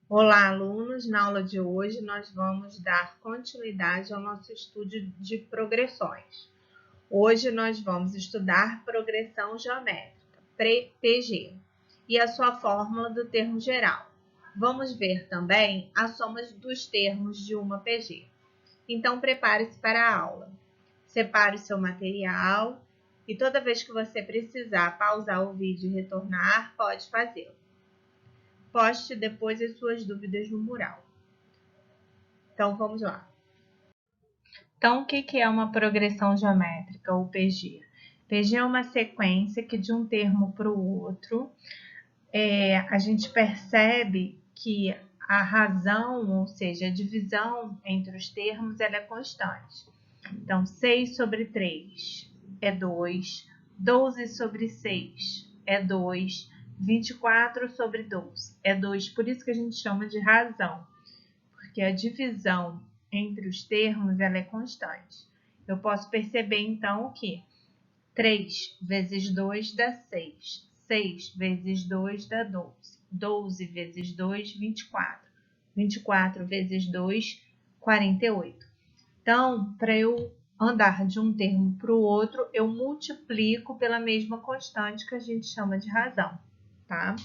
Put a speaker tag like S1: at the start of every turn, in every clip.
S1: Olá, alunos! Na aula de hoje, nós vamos dar continuidade ao nosso estudo de progressões. Hoje, nós vamos estudar progressão geométrica, PG, e a sua fórmula do termo geral. Vamos ver também as somas dos termos de uma PG. Então, prepare-se para a aula. Separe o seu material e toda vez que você precisar pausar o vídeo e retornar, pode fazê-lo. Poste depois as suas dúvidas no mural. Então, vamos lá. Então, o que é uma progressão geométrica, ou PG? PG é uma sequência que, de um termo para o outro, a gente percebe que a razão, ou seja, a divisão entre os termos, ela é constante. Então, 6 sobre 3 é 2, 12 sobre 6 é 2, 24 sobre 12 é 2, por isso que a gente chama de razão, porque a divisão entre os termos ela é constante. Eu posso perceber, então, que 3 vezes 2 dá 6, 6 vezes 2 dá 12, 12 vezes 2, 24, 24 vezes 2, 48. Então, para eu andar de um termo para o outro, eu multiplico pela mesma constante que a gente chama de razão, tá?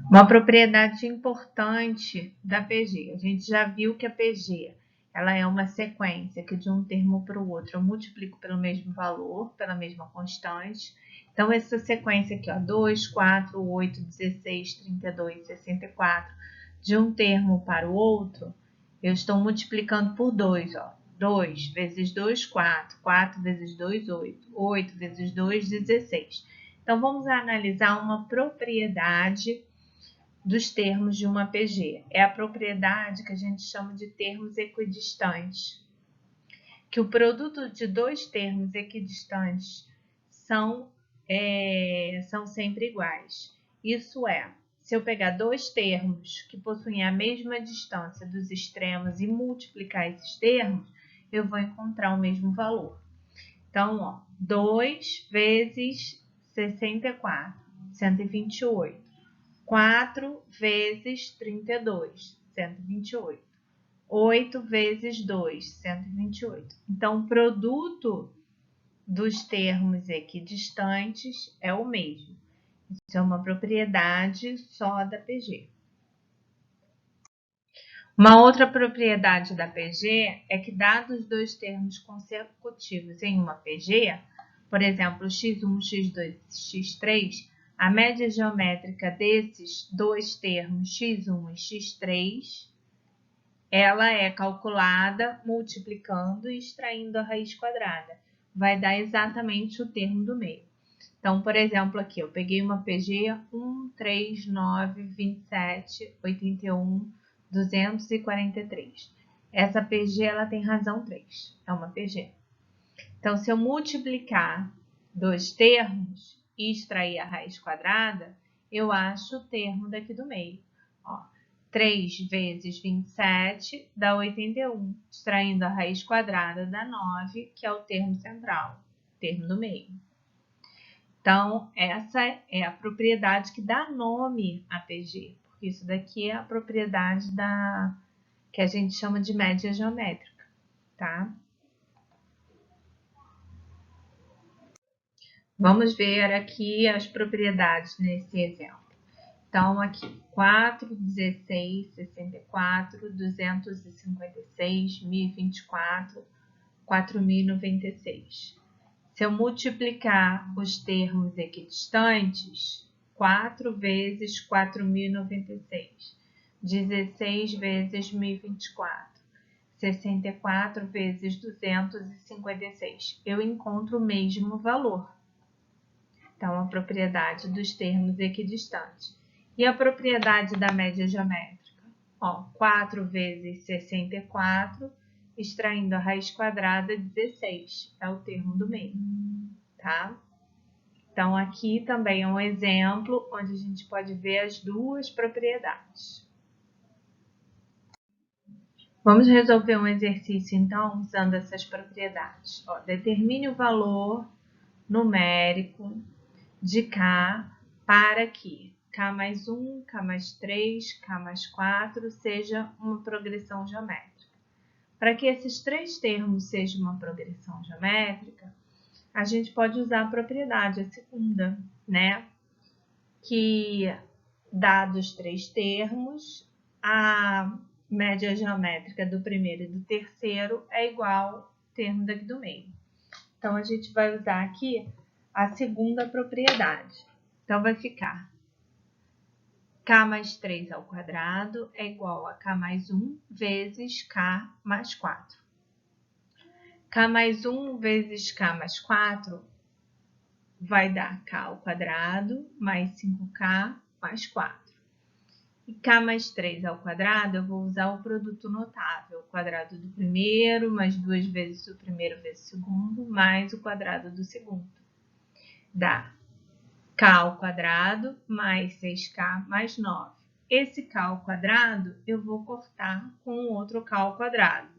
S1: Uma propriedade importante da PG. A gente já viu que a PG ela é uma sequência que de um termo para o outro eu multiplico pelo mesmo valor, pela mesma constante. Então, essa sequência aqui, ó, 2, 4, 8, 16, 32, 64, de um termo para o outro, eu estou multiplicando por 2, ó. 2 vezes 2, 4. 4 vezes 2, 8. 8 vezes 2, 16. Então, vamos analisar uma propriedade dos termos de uma PG. É a propriedade que a gente chama de termos equidistantes. Que o produto de dois termos equidistantes são sempre iguais. Isso é, se eu pegar dois termos que possuem a mesma distância dos extremos e multiplicar esses termos, eu vou encontrar o mesmo valor. Então, ó, 2 vezes 64, 128. 4 vezes 32, 128. 8 vezes 2, 128. Então, o produto dos termos equidistantes é o mesmo. Isso é uma propriedade só da PG. Uma outra propriedade da PG é que, dados dois termos consecutivos em uma PG, por exemplo, x1, x2 e x3, a média geométrica desses dois termos, x1 e x3, ela é calculada multiplicando e extraindo a raiz quadrada. Vai dar exatamente o termo do meio. Então, por exemplo, aqui eu peguei uma PG 1, 3, 9, 27, 81, 243. Essa PG ela tem razão 3, é uma PG. Então, se eu multiplicar dois termos e extrair a raiz quadrada, eu acho o termo daqui do meio. Ó, 3 vezes 27 dá 81. Extraindo a raiz quadrada dá 9, que é o termo central, termo do meio. Então, essa é a propriedade que dá nome à PG, porque isso daqui é a propriedade que a gente chama de média geométrica, tá? Vamos ver aqui as propriedades nesse exemplo. Então, aqui, 4, 16, 64, 256, 1024, 4096. Se eu multiplicar os termos equidistantes, 4 vezes 4096, 16 vezes 1024, 64 vezes 256, eu encontro o mesmo valor. Então, a propriedade dos termos equidistantes. E a propriedade da média geométrica? Ó, 4 vezes 64, extraindo a raiz quadrada, 16. É o termo do meio, tá? Então, aqui também é um exemplo onde a gente pode ver as duas propriedades. Vamos resolver um exercício, então, usando essas propriedades. Ó, determine o valor numérico de K para que K mais 1, K mais 3, K mais 4 seja uma progressão geométrica. Para que esses três termos sejam uma progressão geométrica, a gente pode usar a propriedade, a segunda, né? Que, dados três termos, a média geométrica do primeiro e do terceiro é igual ao termo daqui do meio. Então, a gente vai usar aqui a segunda propriedade. Então, vai ficar K mais 3 ao quadrado é igual a K mais 1 vezes K mais 4. K mais 1 vezes K mais 4 vai dar K ao quadrado mais 5K mais 4. E K mais 3 ao quadrado, eu vou usar o produto notável. O quadrado do primeiro, mais 2 vezes o primeiro vezes o segundo, mais o quadrado do segundo. Dá K ao quadrado mais 6K mais 9. Esse K ao quadrado, eu vou cortar com outro K ao quadrado.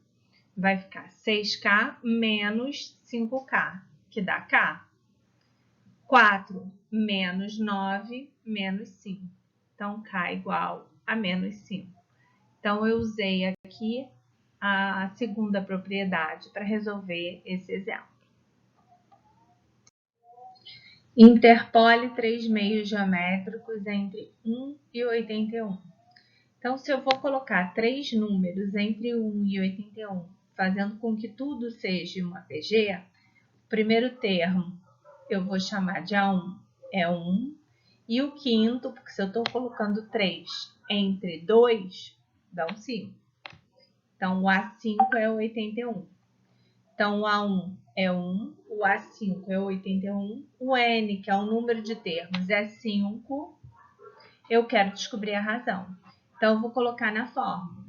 S1: Vai ficar 6K menos 5K, que dá K. 4 menos 9 menos 5. Então, K igual a menos 5. Então, eu usei aqui a segunda propriedade para resolver esse exemplo. Interpole três meios geométricos entre 1 e 81. Então, se eu vou colocar três números entre 1 e 81, fazendo com que tudo seja uma PG, o primeiro termo eu vou chamar de A1 é 1, e o quinto, porque se eu estou colocando 3 entre 2, dá um 5. Então, o A5 é 81. Então, o A1 é 1, o A5 é 81, o N, que é o número de termos, é 5. Eu quero descobrir a razão. Então, eu vou colocar na fórmula.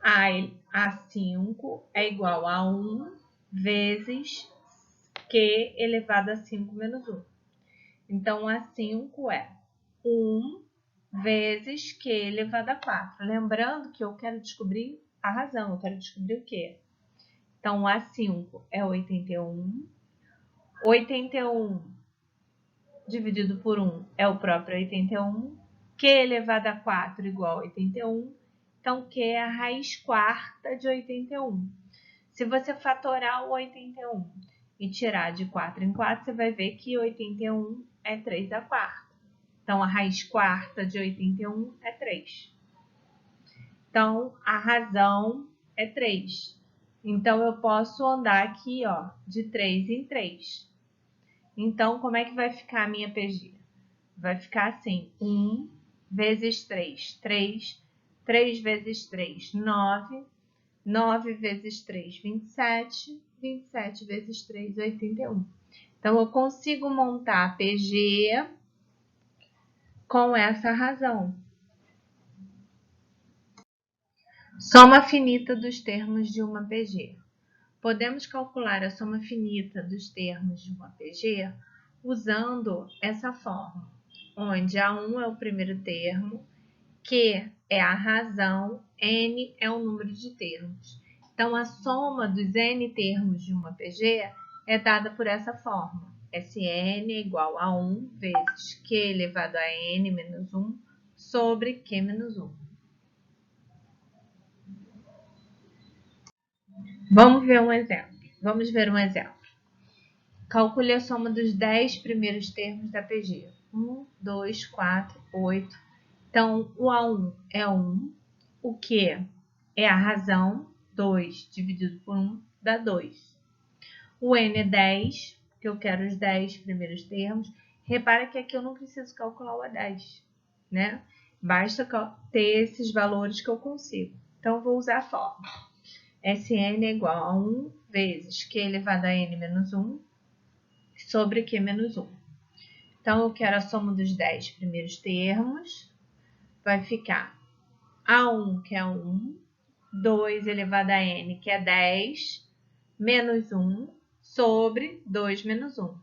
S1: A5 é igual a 1 vezes Q elevado a 5 menos 1. Então, A5 é 1 vezes Q elevado a 4. Lembrando que eu quero descobrir a razão, eu quero descobrir o quê? Então, A5 é 81. 81 dividido por 1 é o próprio 81. Q elevado a 4 igual a 81. Então, Q é a raiz quarta de 81. Se você fatorar o 81 e tirar de 4 em 4, você vai ver que 81 é 3 a quarta. Então, a raiz quarta de 81 é 3. Então, a razão é 3. Então, eu posso andar aqui, ó, de 3 em 3. Então, como é que vai ficar a minha PG? Vai ficar assim, 1 vezes 3, 3. 3 vezes 3, 9. 9 vezes 3, 27. 27 vezes 3, 81. Então, eu consigo montar a PG com essa razão. Soma finita dos termos de uma PG. Podemos calcular a soma finita dos termos de uma PG usando essa fórmula, onde A1 é o primeiro termo, Q é a razão, N é o número de termos. Então, a soma dos N termos de uma PG é dada por essa fórmula. Sn é igual a 1 vezes Q elevado a N menos 1 sobre Q menos 1. Vamos ver um exemplo. Calcule a soma dos 10 primeiros termos da PG. 1, 2, 4, 8. Então, o A1 é 1. O Q é a razão. 2 dividido por 1 dá 2. O N é 10, que eu quero os 10 primeiros termos. Repara que aqui eu não preciso calcular o A10, né? Basta ter esses valores que eu consigo. Então, eu vou usar a fórmula. Sn é igual a 1 vezes Q elevado a N menos 1 sobre Q menos 1. Então, eu quero a soma dos 10 primeiros termos. Vai ficar A1, que é 1, 2 elevado a N, que é 10, menos 1, sobre 2 menos 1.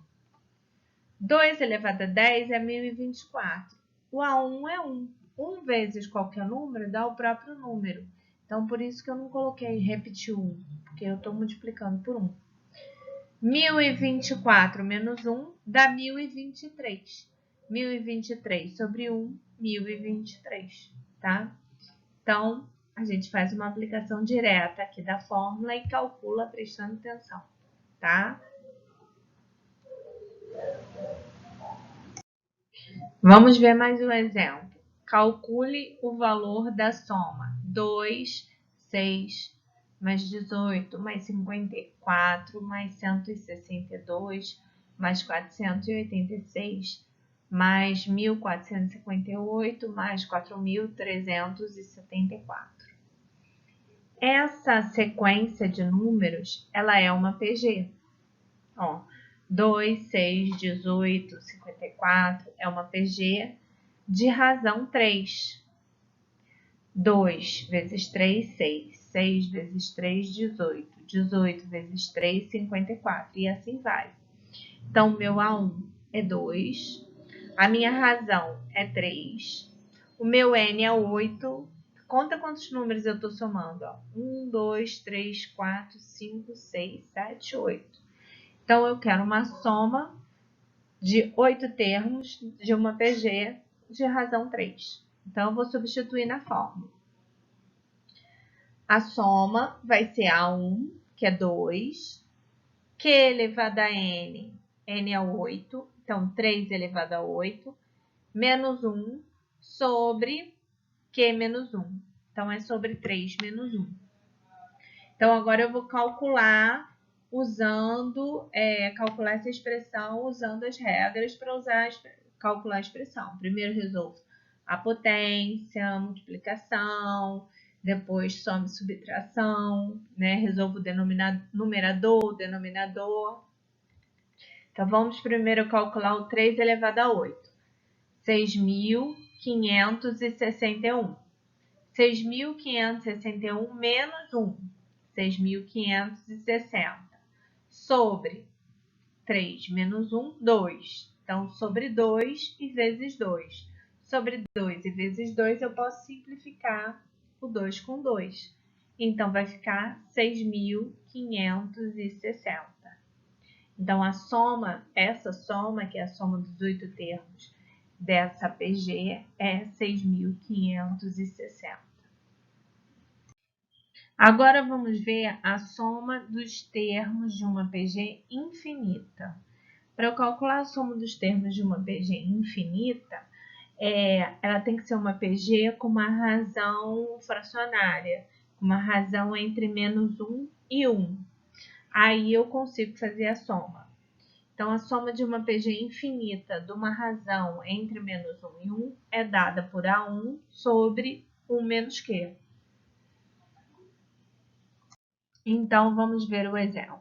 S1: 2 elevado a 10 é 1024. O A1 é 1. 1 vezes qualquer número dá o próprio número. Então, por isso que eu não coloquei repetir 1, porque eu estou multiplicando por 1. 1024 menos 1 dá 1023. 1023 sobre 1, 1023, tá? Então, a gente faz uma aplicação direta aqui da fórmula e calcula prestando atenção, tá? Vamos ver mais um exemplo. Calcule o valor da soma 2, 6, mais 18, mais 54, mais 162, mais 486, mais 1458, mais 4374. Essa sequência de números, ela é uma PG. Ó, 2, 6, 18, 54 é uma PG de razão 3. 2 vezes 3, 6. 6 vezes 3, 18. 18 vezes 3, 54. E assim vai. Então, meu A1 é 2. A minha razão é 3. O meu N é 8. Conta quantos números eu estou somando. Ó. 1, 2, 3, 4, 5, 6, 7, 8. Então, eu quero uma soma de 8 termos de uma PG de razão 3. Então, eu vou substituir na fórmula. A soma vai ser A1, que é 2, Q elevado a N, N é 8, então 3 elevado a 8, menos 1 sobre Q menos 1. Então, é sobre 3 menos 1. Então, agora eu vou calcular calcular essa expressão usando as regras para calcular a expressão. Primeiro resolvo a potência, multiplicação, depois soma e subtração, né? Resolvo o numerador, denominador. Então, vamos primeiro calcular o 3 elevado a 8. 6.561. 6.561 menos 1. 6.560. Sobre 3 menos 1, 2. Então, sobre 2 e vezes 2. Sobre 2 e vezes 2, eu posso simplificar o 2 com 2. Então, vai ficar 6.560. Então, essa soma, que é a soma dos 8 termos dessa PG, é 6.560. Agora, vamos ver a soma dos termos de uma PG infinita. Para eu calcular a soma dos termos de uma PG infinita, ela tem que ser uma PG com uma razão fracionária, com uma razão entre menos 1 e 1. Aí eu consigo fazer a soma. Então, a soma de uma PG infinita de uma razão entre menos 1 e 1 é dada por A1 sobre 1 menos Q. Então, vamos ver o exemplo.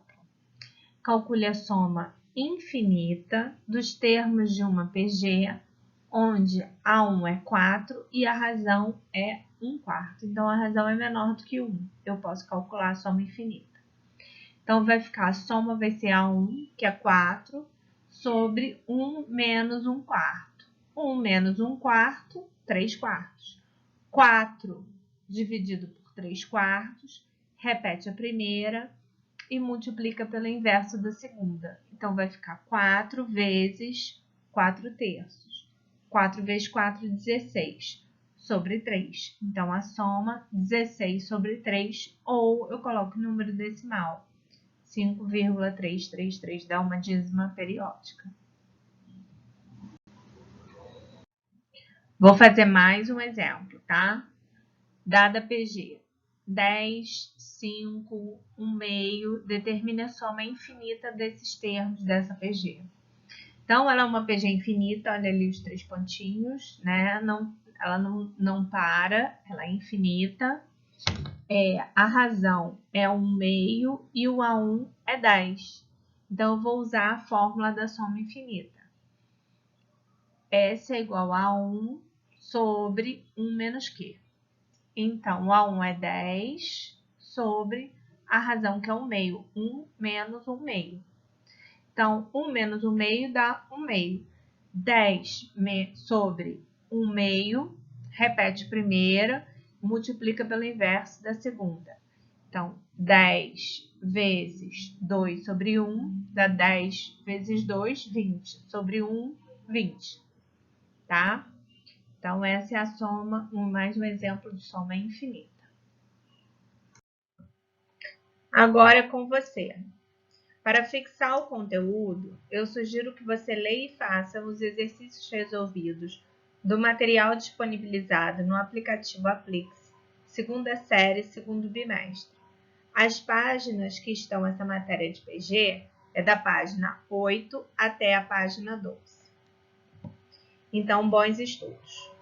S1: Calcule a soma infinita dos termos de uma PG, onde A1 é 4 e a razão é 1/4. Então, a razão é menor do que 1. Eu posso calcular a soma infinita. Então, a soma vai ser A1, que é 4, sobre 1 menos 1/4. 1 menos 1/4, 3/4. 4 dividido por 3/4, repete a primeira e multiplica pelo inverso da segunda. Então, vai ficar 4 vezes 4 terços. 4 vezes 4, 16, sobre 3. Então, a soma 16 sobre 3, ou eu coloco o número decimal. 5,333 dá uma dízima periódica. Vou fazer mais um exemplo, tá? Dada PG 10, 5, 1 meio, determine a soma infinita desses termos dessa PG. Então, ela é uma PG infinita, olha ali os 3 pontinhos, né? Ela não para, ela é infinita. A razão é 1 meio e o A1 é 10. Então, eu vou usar a fórmula da soma infinita. S é igual a 1 sobre 1 menos Q. Então, o A1 é 10 sobre a razão que é 1 meio. 1 menos 1 meio. Então, 1 menos 1 meio dá 1 meio. 10 sobre 1 meio, repete a primeira, multiplica pelo inverso da segunda. Então, 10 vezes 2 sobre 1 dá 10 vezes 2, 20. Sobre 1, 20. tá? Então, essa é a soma, mais um exemplo de soma infinita. Agora é com você. Para fixar o conteúdo, eu sugiro que você leia e faça os exercícios resolvidos do material disponibilizado no aplicativo Aplix, segunda série, segundo bimestre. As páginas que estão essa matéria de PG é da página 8 até a página 12. Então, bons estudos!